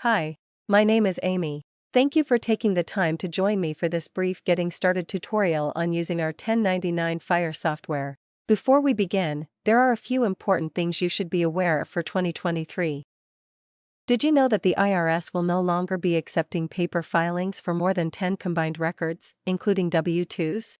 Hi, my name is Amy. Thank you for taking the time to join me for this brief getting started tutorial on using our 1099 Fire software. Before we begin, there are a few important things you should be aware of for 2023. Did you know that the IRS will no longer be accepting paper filings for more than 10 combined records, including W-2s?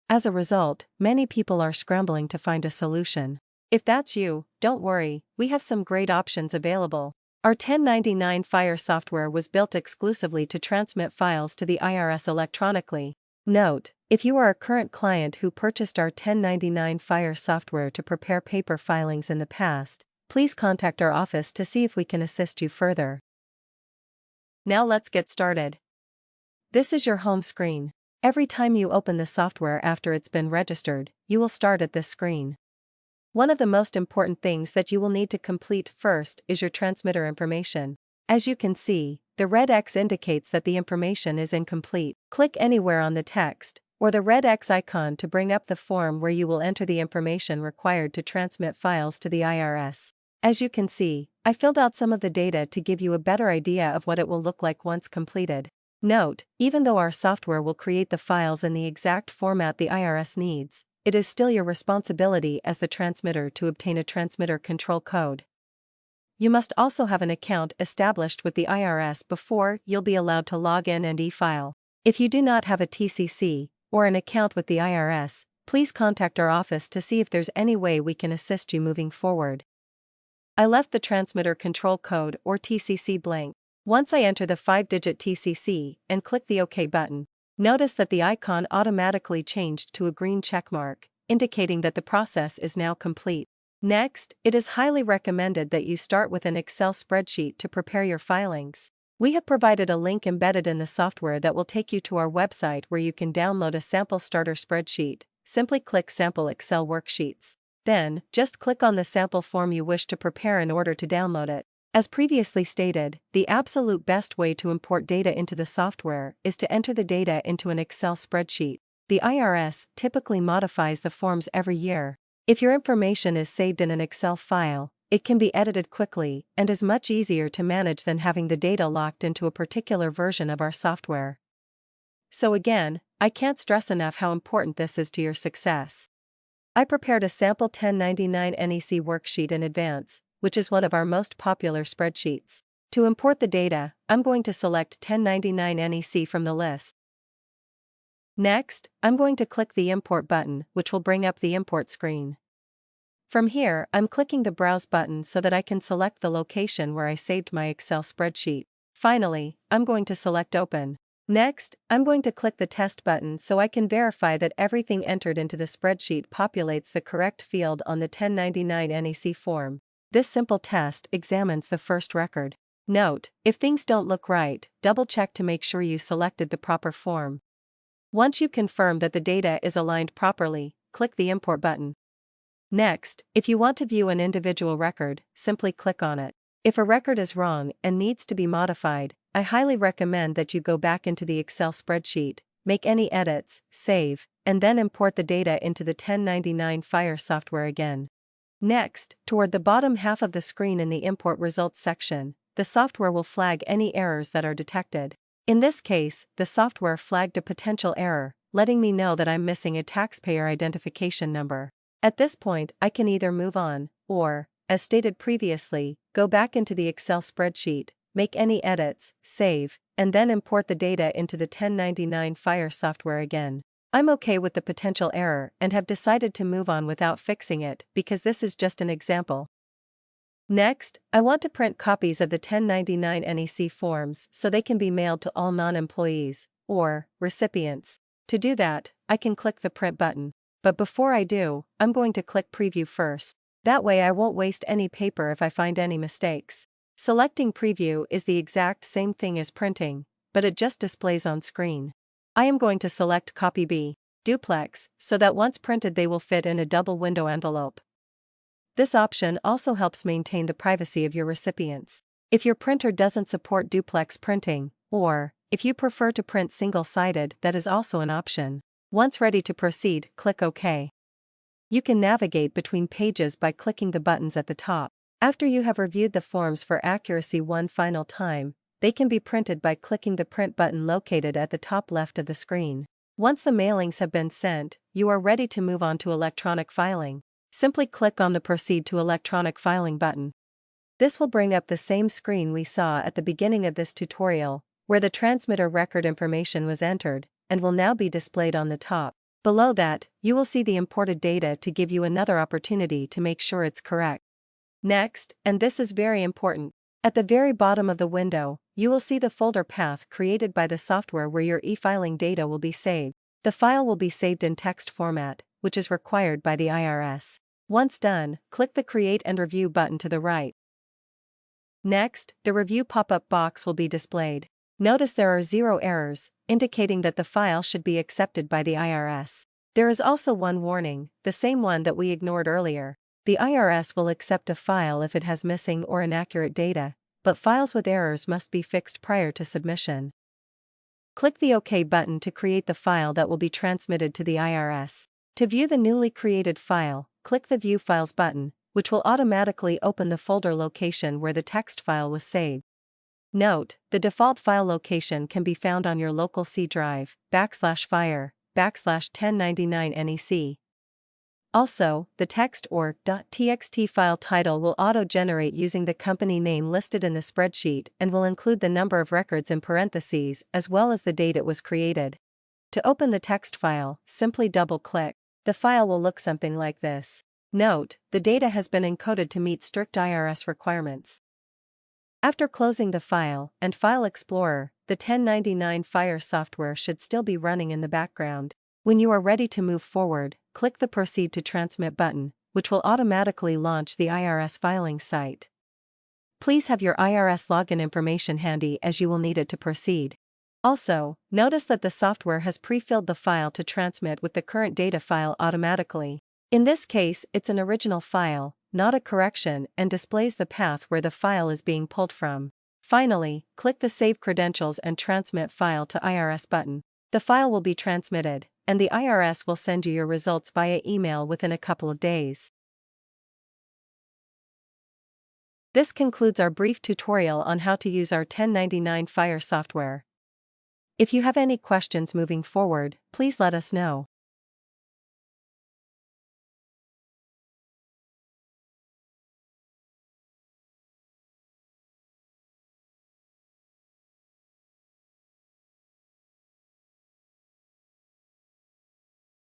As a result, many people are scrambling to find a solution. If that's you, don't worry, we have some great options available. Our 1099 Fire software was built exclusively to transmit files to the IRS electronically. Note, if you are a current client who purchased our 1099 Fire software to prepare paper filings in the past, please contact our office to see if we can assist you further. Now let's get started. This is your home screen. Every time you open the software after it's been registered, you will start at this screen. One of the most important things that you will need to complete first is your transmitter information. As you can see, the red X indicates that the information is incomplete. Click anywhere on the text, or the red X icon to bring up the form where you will enter the information required to transmit files to the IRS. As you can see, I filled out some of the data to give you a better idea of what it will look like once completed. Note, even though our software will create the files in the exact format the IRS needs, it is still your responsibility as the transmitter to obtain a transmitter control code. You must also have an account established with the IRS before you'll be allowed to log in and e-file. If you do not have a TCC or an account with the IRS, please contact our office to see if there's any way we can assist you moving forward. I left the transmitter control code or TCC blank. Once I enter the 5-digit TCC and click the OK button, notice that the icon automatically changed to a green checkmark, indicating that the process is now complete. Next, it is highly recommended that you start with an Excel spreadsheet to prepare your filings. We have provided a link embedded in the software that will take you to our website where you can download a sample starter spreadsheet. Simply click Sample Excel Worksheets. Then, just click on the sample form you wish to prepare in order to download it. As previously stated, the absolute best way to import data into the software is to enter the data into an Excel spreadsheet. The IRS typically modifies the forms every year. If your information is saved in an Excel file, it can be edited quickly and is much easier to manage than having the data locked into a particular version of our software. So again, I can't stress enough how important this is to your success. I prepared a sample 1099 NEC worksheet in advance, which is one of our most popular spreadsheets. To import the data, I'm going to select 1099 NEC from the list. Next, I'm going to click the Import button, which will bring up the import screen. From here, I'm clicking the Browse button so that I can select the location where I saved my Excel spreadsheet. Finally, I'm going to select Open. Next, I'm going to click the Test button so I can verify that everything entered into the spreadsheet populates the correct field on the 1099 NEC form. This simple test examines the first record. Note, if things don't look right, double-check to make sure you selected the proper form. Once you confirm that the data is aligned properly, click the Import button. Next, if you want to view an individual record, simply click on it. If a record is wrong and needs to be modified, I highly recommend that you go back into the Excel spreadsheet, make any edits, save, and then import the data into the 1099 Fire software again. Next, toward the bottom half of the screen in the Import Results section, the software will flag any errors that are detected. In this case, the software flagged a potential error, letting me know that I'm missing a taxpayer identification number. At this point, I can either move on, or, as stated previously, go back into the Excel spreadsheet, make any edits, save, and then import the data into the 1099 Fire software again. I'm okay with the potential error and have decided to move on without fixing it because this is just an example. Next, I want to print copies of the 1099 NEC forms so they can be mailed to all non-employees, or recipients. To do that, I can click the Print button. But before I do, I'm going to click Preview first. That way I won't waste any paper if I find any mistakes. Selecting Preview is the exact same thing as printing, but it just displays on screen. I am going to select Copy B, Duplex, so that once printed they will fit in a double window envelope. This option also helps maintain the privacy of your recipients. If your printer doesn't support duplex printing, or, if you prefer to print single-sided, that is also an option. Once ready to proceed, click OK. You can navigate between pages by clicking the buttons at the top. After you have reviewed the forms for accuracy one final time, they can be printed by clicking the print button located at the top left of the screen. Once the mailings have been sent, you are ready to move on to electronic filing. Simply click on the Proceed to Electronic Filing button. This will bring up the same screen we saw at the beginning of this tutorial, where the transmitter record information was entered, and will now be displayed on the top. Below that, you will see the imported data to give you another opportunity to make sure it's correct. Next, and this is very important, at the very bottom of the window, you will see the folder path created by the software where your e-filing data will be saved. The file will be saved in text format, which is required by the IRS. Once done, click the Create and Review button to the right. Next, the review pop-up box will be displayed. Notice there are 0 errors, indicating that the file should be accepted by the IRS. There is also one warning, the same one that we ignored earlier. The IRS will accept a file if it has missing or inaccurate data, but files with errors must be fixed prior to submission. Click the OK button to create the file that will be transmitted to the IRS. To view the newly created file, click the View Files button, which will automatically open the folder location where the text file was saved. Note, the default file location can be found on your local C drive, /fire/1099nec. Also, the text or .txt file title will auto-generate using the company name listed in the spreadsheet and will include the number of records in parentheses as well as the date it was created. To open the text file, simply double-click. The file will look something like this. Note, the data has been encoded to meet strict IRS requirements. After closing the file and File Explorer, the 1099 Fire software should still be running in the background. When you are ready to move forward, click the Proceed to Transmit button, which will automatically launch the IRS filing site. Please have your IRS login information handy as you will need it to proceed. Also, notice that the software has pre-filled the file to transmit with the current data file automatically. In this case, it's an original file, not a correction, and displays the path where the file is being pulled from. Finally, click the Save Credentials and Transmit File to IRS button. The file will be transmitted, and the IRS will send you your results via email within a couple of days. This concludes our brief tutorial on how to use our 1099 Fire software. If you have any questions moving forward, please let us know.